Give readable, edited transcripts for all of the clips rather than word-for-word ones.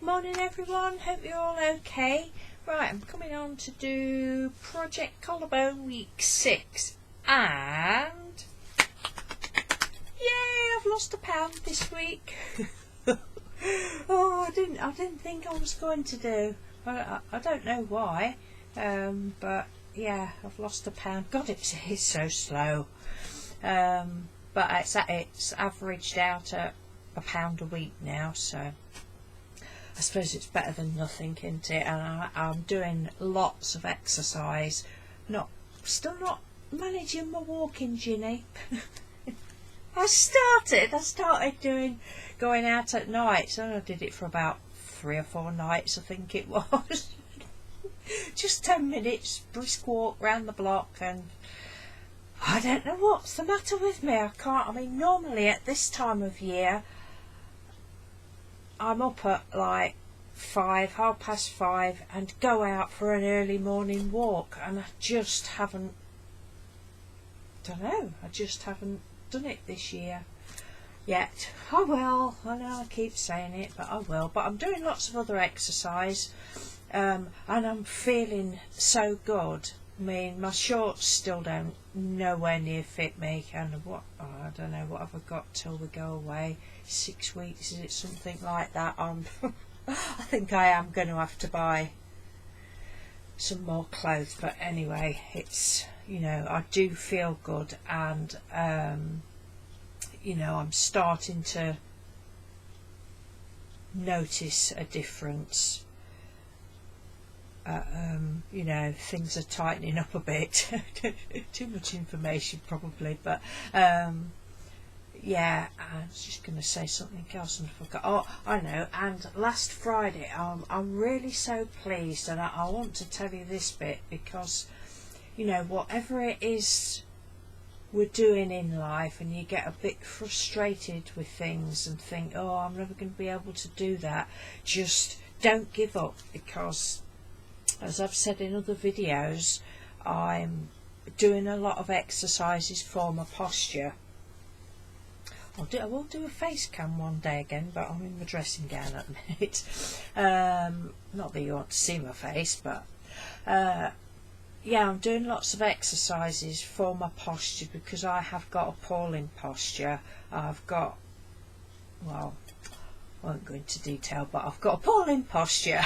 Morning everyone, hope you're all okay. Right, I'm coming on to do Project Collarbone week 6 and yay, I've lost a pound this week. Oh, I didn't think I was going to do. I don't know why, but yeah, I've lost a pound. God, it's so slow. But it's averaged out at £1 a week now, so I suppose it's better than nothing, isn't it? And I'm doing lots of exercise. Still not managing my walking, Ginny. I started going out at night, so I did it for about 3 or 4 nights, I think it was. Just 10 minutes, brisk walk round the block, and I don't know what's the matter with me. I mean, normally at this time of year, I'm up at like 5:30, and go out for an early morning walk, and I just haven't done it this year yet. I will. I know I keep saying it, but I will. But I'm doing lots of other exercise, and I'm feeling so good. I mean, my shorts still don't nowhere near fit me, and I don't know, what have I got till we go away? 6 weeks, is it something like that? I think I am going to have to buy some more clothes, but anyway, it's, I do feel good, and I'm starting to notice a difference. Things are tightening up a bit. Too much information probably, but yeah, I was just going to say something else and I forgot. Oh, I know. And last Friday, I'm really so pleased, and I want to tell you this bit because, whatever it is we're doing in life, and you get a bit frustrated with things and think, oh, I'm never going to be able to do that, just don't give up, because as I've said in other videos, I'm doing a lot of exercises for my posture. I will do a face cam one day again, but I'm in my dressing gown at the minute. Not that you want to see my face, but yeah, I'm doing lots of exercises for my posture, because I have got appalling posture. I've got, well, I won't go into detail, but I've got appalling posture.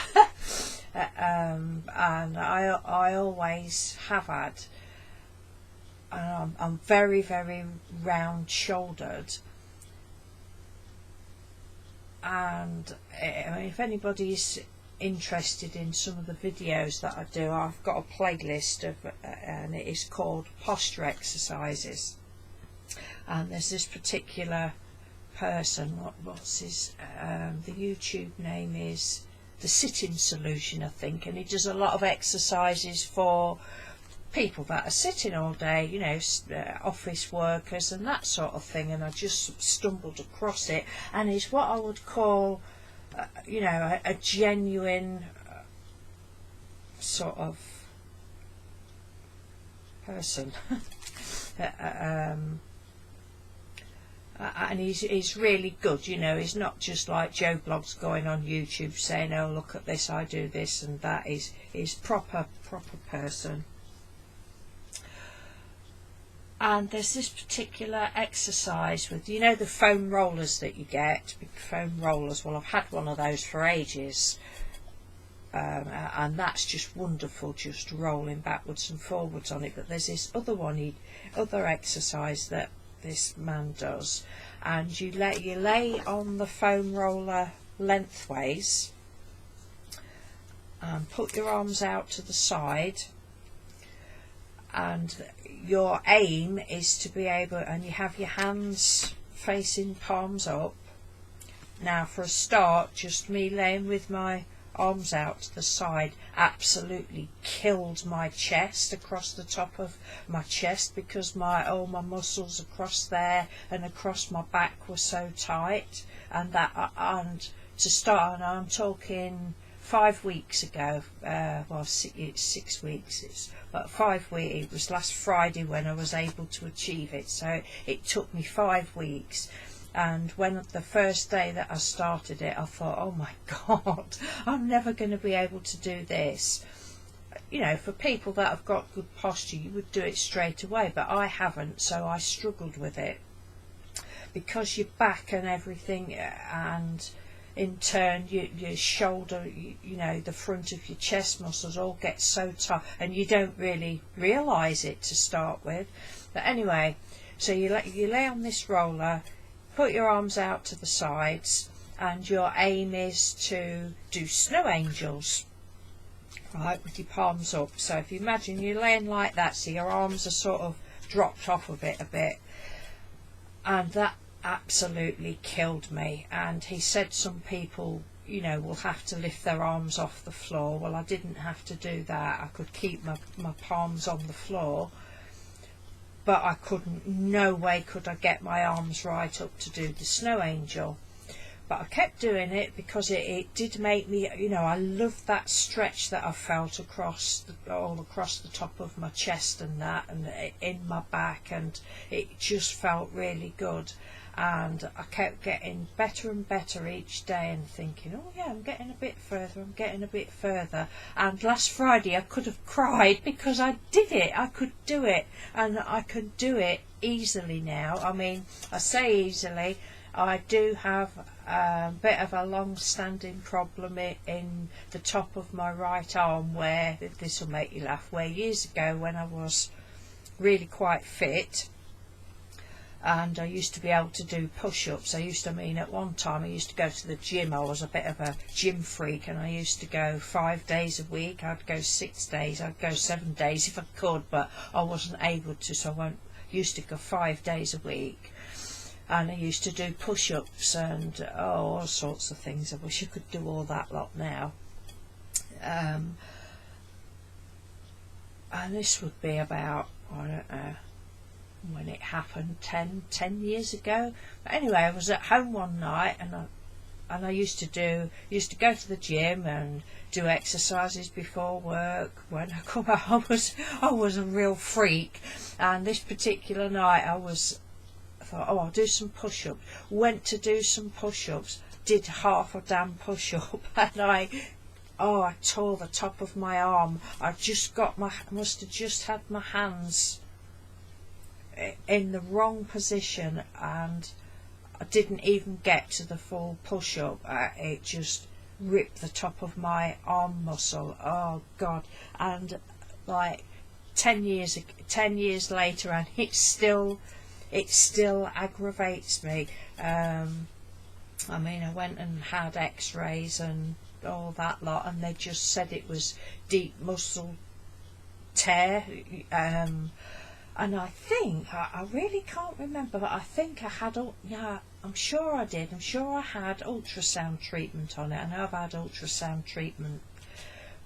And I always have had. I'm very, very round shouldered, and if anybody's interested in some of the videos that I do, I've got a playlist of, and it is called Posture Exercises, and there's this particular person, what's his the YouTube name is The Sitting Solution, I think, and he does a lot of exercises for people that are sitting all day, office workers and that sort of thing, and I just stumbled across it, and it's what I would call a genuine sort of person. And he's really good, he's not just like Joe Blogs going on YouTube saying, oh, look at this, I do this and that. He's proper person. And there's this particular exercise with, the foam rollers that you get, big foam rollers. Well, I've had one of those for ages, and that's just wonderful, just rolling backwards and forwards on it. But there's this other exercise that this man does, and you lay on the foam roller lengthways and put your arms out to the side, and your aim is to be able, and you have your hands facing palms up. Now for a start, just me laying with my arms out to the side absolutely killed my chest, across the top of my chest, because all my muscles across there and across my back were so tight. And to start, and I'm talking 5 weeks ago, well, it's 6 weeks, but 5 weeks, it was last Friday when I was able to achieve it, so it took me 5 weeks. And when the first day that I started it, I thought, oh my God, I'm never going to be able to do this. You know, for people that have got good posture, you would do it straight away, but I haven't, so I struggled with it. Because your back and everything, and in turn your shoulder, you know, the front of your chest muscles all get so tight, and you don't really realise it to start with. But anyway, so you lay on this roller, put your arms out to the sides, and your aim is to do snow angels, right, with your palms up. So if you imagine you're laying like that, so your arms are sort of dropped off of it a bit, and that absolutely killed me. And he said some people, you know, will have to lift their arms off the floor. Well, I didn't have to do that. I could keep my palms on the floor, but I couldn't, no way could I get my arms right up to do the snow angel. But I kept doing it because it did make me, you know, I loved that stretch that I felt all across the top of my chest and that, and in my back, and it just felt really good. And I kept getting better and better each day, and thinking, oh yeah, I'm getting a bit further, I'm getting a bit further. And last Friday I could have cried because I did it. I could do it, and I can do it easily now. I mean, I say easily, I do have a bit of a long-standing problem in the top of my right arm, where, this will make you laugh, where years ago when I was really quite fit, and I used to be able to do push-ups. At one time I used to go to the gym. I was a bit of a gym freak, and I used to go 5 days a week. I'd go 6 days, I'd go 7 days if I could, but I wasn't able to, so I used to go 5 days a week. And I used to do push-ups and all sorts of things. I wish I could do all that lot now. And this would be about, I don't know when it happened, 10 years ago. But anyway, I was at home one night, and I used to go to the gym and do exercises before work. When I come out, I was a real freak. And this particular night I thought, oh, I'll do some push-ups. Went to do some push-ups, did half a damn push-up, and I tore the top of my arm. Must have just had my hands in the wrong position, and I didn't even get to the full push-up. It just ripped the top of my arm muscle. Oh God! And like 10 years later, and it still aggravates me. I mean, I went and had x-rays and all that lot, and they just said it was deep muscle tear. And I think, I really can't remember, but I think I had, I'm sure I did. I'm sure I had ultrasound treatment on it. I know I've had ultrasound treatment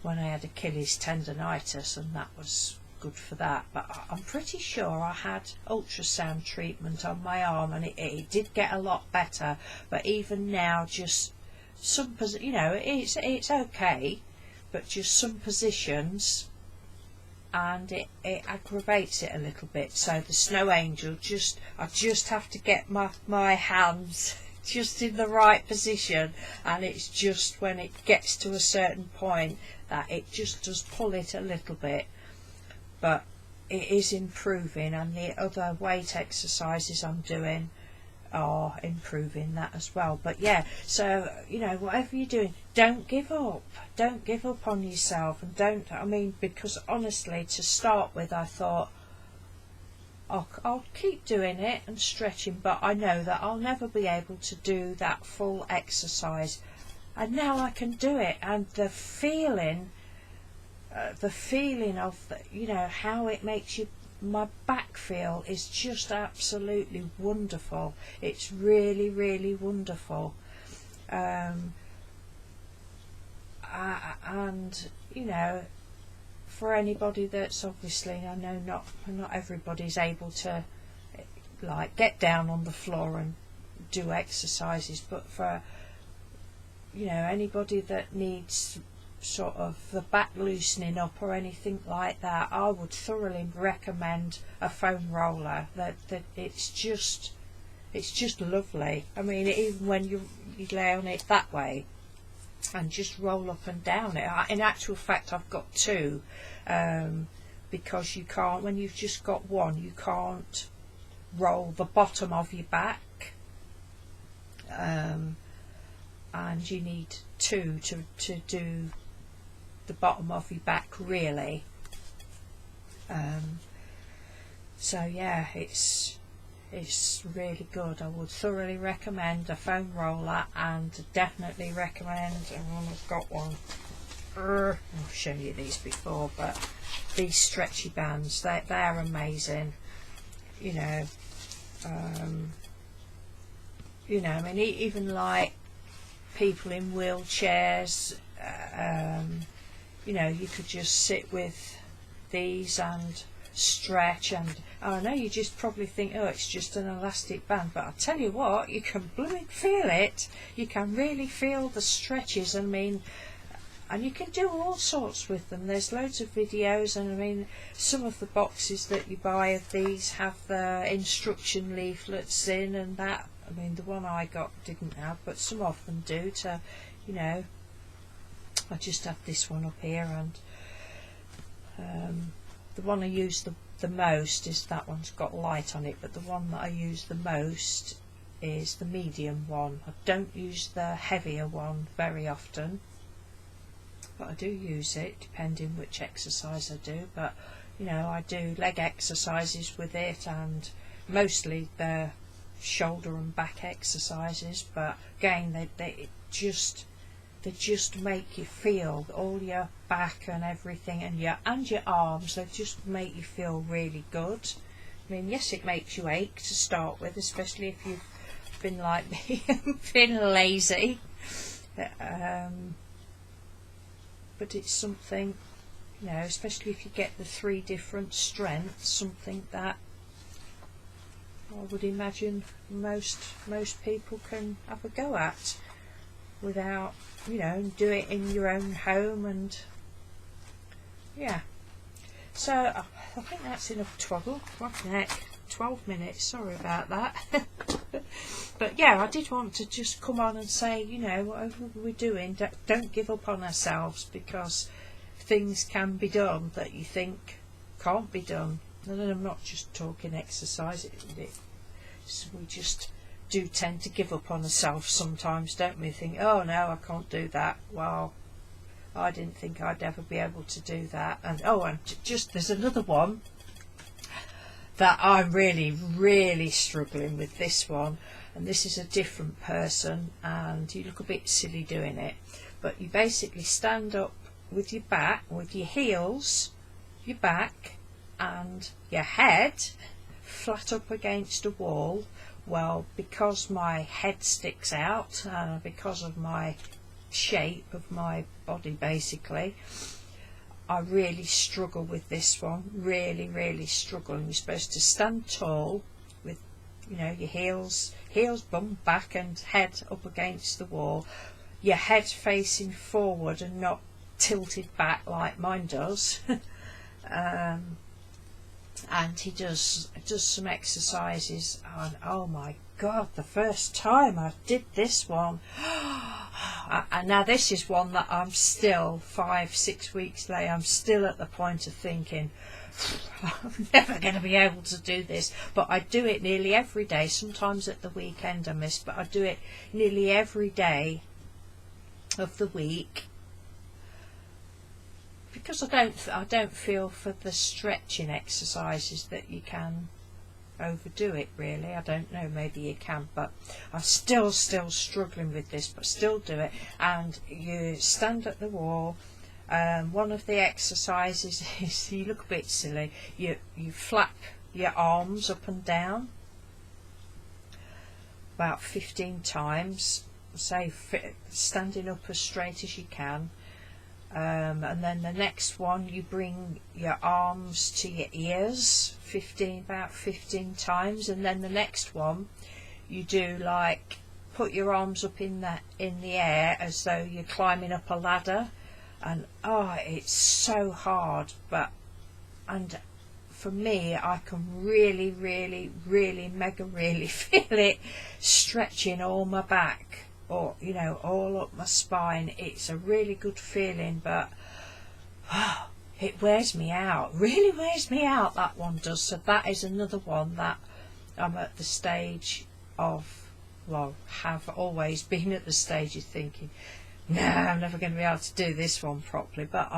when I had Achilles tendonitis, and that was good for that. But I'm pretty sure I had ultrasound treatment on my arm, and it did get a lot better. But even now, just some, you know, it's okay, but just some positions, and it aggravates it a little bit. So the snow angel, I just have to get my hands just in the right position, and it's just when it gets to a certain point that it just does pull it a little bit. But it is improving, and the other weight exercises I'm doing are improving that as well. But yeah, so you know, whatever you're doing, don't give up on yourself. And because honestly, to start with, I thought I'll keep doing it and stretching, but I know that I'll never be able to do that full exercise, and now I can do it. And the feeling of you know, how it makes my back feel is just absolutely wonderful. It's really, really wonderful. And you know, for anybody that's obviously, I know not everybody's able to like get down on the floor and do exercises, but for, you know, anybody that needs sort of the back loosening up or anything like that, I would thoroughly recommend a foam roller. That it's it's just lovely. I mean, even when you lay on it that way and just roll up and down it. In actual fact, I've got two, because you can't, when you've just got one, you can't roll the bottom of your back, and you need two to do the bottom of your back really. So yeah, it's really good. I would thoroughly recommend a foam roller, and definitely recommend, and I've got one, I've shown you these before, but these stretchy bands, they're amazing. You know, I mean, even like people in wheelchairs, you know, you could just sit with these and stretch, and I know you just probably think, oh, it's just an elastic band, but I tell you what, you can blooming feel it. You can really feel the stretches. I mean, and you can do all sorts with them. There's loads of videos, and I mean, some of the boxes that you buy of these have the instruction leaflets in and that. I mean, the one I got didn't have, but some of them do, to, you know, I just have this one up here, and the one I use the most is that one's got light on it, but the one that I use the most is the medium one. I don't use the heavier one very often, but I do use it depending which exercise I do. But you know, I do leg exercises with it, and mostly the shoulder and back exercises, but again, they just make you feel all your back and everything, and your arms. They just make you feel really good. I mean, yes, it makes you ache to start with, especially if you've been like me and been lazy, but it's something, you know, especially if you get the 3 different strengths, something that I would imagine most people can have a go at without, you know, do it in your own home. And yeah, so I think that's enough twaddle. What the heck, 12 minutes, sorry about that. But yeah, I did want to just come on and say, you know, whatever we're doing, don't give up on ourselves, because things can be done that you think can't be done. And I'm not just talking exercise, we just do tend to give up on ourselves sometimes, don't we? Think, oh no, I can't do that. Well, I didn't think I'd ever be able to do that. And just there's another one that I'm really struggling with, this one, and this is a different person, and you look a bit silly doing it, but you basically stand up with your back, with your heels, your back and your head flat up against a wall. Well, because my head sticks out, because of my shape of my body basically, I really struggle with this one, really struggle. And you're supposed to stand tall with, you know, your heels, bum, back and head up against the wall, your head facing forward and not tilted back like mine does. And he does some exercises, and oh my god, the first time I did this one, and now this is one that I'm still 5-6 weeks later, I'm still at the point of thinking, I'm never going to be able to do this. But I do it nearly every day. Sometimes at the weekend I miss, but I do it nearly every day of the week, because I don't feel for the stretching exercises that you can overdo it really. I don't know, maybe you can, but I'm still struggling with this, but still do it. And you stand at the wall. One of the exercises is, you look a bit silly, you flap your arms up and down about 15 times, say standing up as straight as you can. And then the next one, you bring your arms to your ears about 15 times, and then the next one you do like put your arms up in the air as though you're climbing up a ladder. And oh, it's so hard, and for me, I can really, really, really, mega really feel it stretching all my back, or you know, all up my spine. It's a really good feeling, but it wears me out, really wears me out, that one does. So that is another one that I'm at the stage of, well, have always been at the stage of thinking, no, I'm never going to be able to do this one properly. But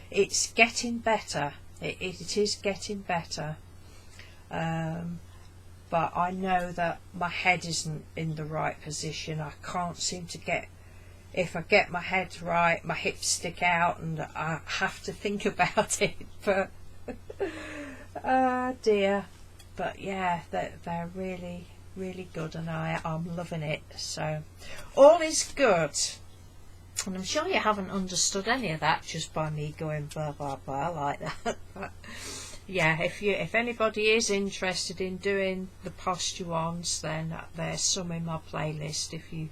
it's getting better. It is getting better. But I know that my head isn't in the right position. I can't seem to get, if I get my head right, my hips stick out and I have to think about it. But oh dear. But yeah, they're really, really good, and I'm loving it. So all is good. And I'm sure you haven't understood any of that just by me going blah blah blah like that. But yeah, if anybody is interested in doing the posture ones, then there's some in my playlist if you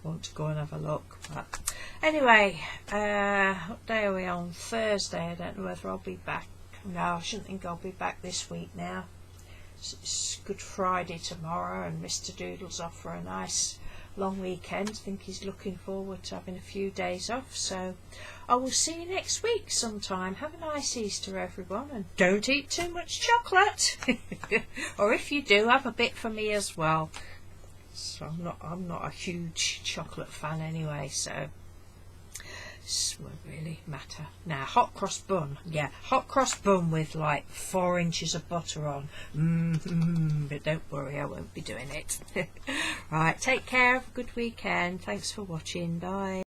want to go and have a look. But anyway, what day are we on? Thursday. I don't know whether I'll be back. No, I shouldn't think I'll be back this week now. It's Good Friday tomorrow, and Mr. Doodle's off for a nice long weekend. I think he's looking forward to having a few days off. So I will see you next week sometime. Have a nice Easter, everyone, and don't eat too much chocolate. Or if you do, have a bit for me as well. So I'm not a huge chocolate fan anyway, so this won't really matter. Now, hot cross bun. Yeah, hot cross bun with like 4 inches of butter on. But don't worry, I won't be doing it. Right, take care. Have a good weekend. Thanks for watching. Bye.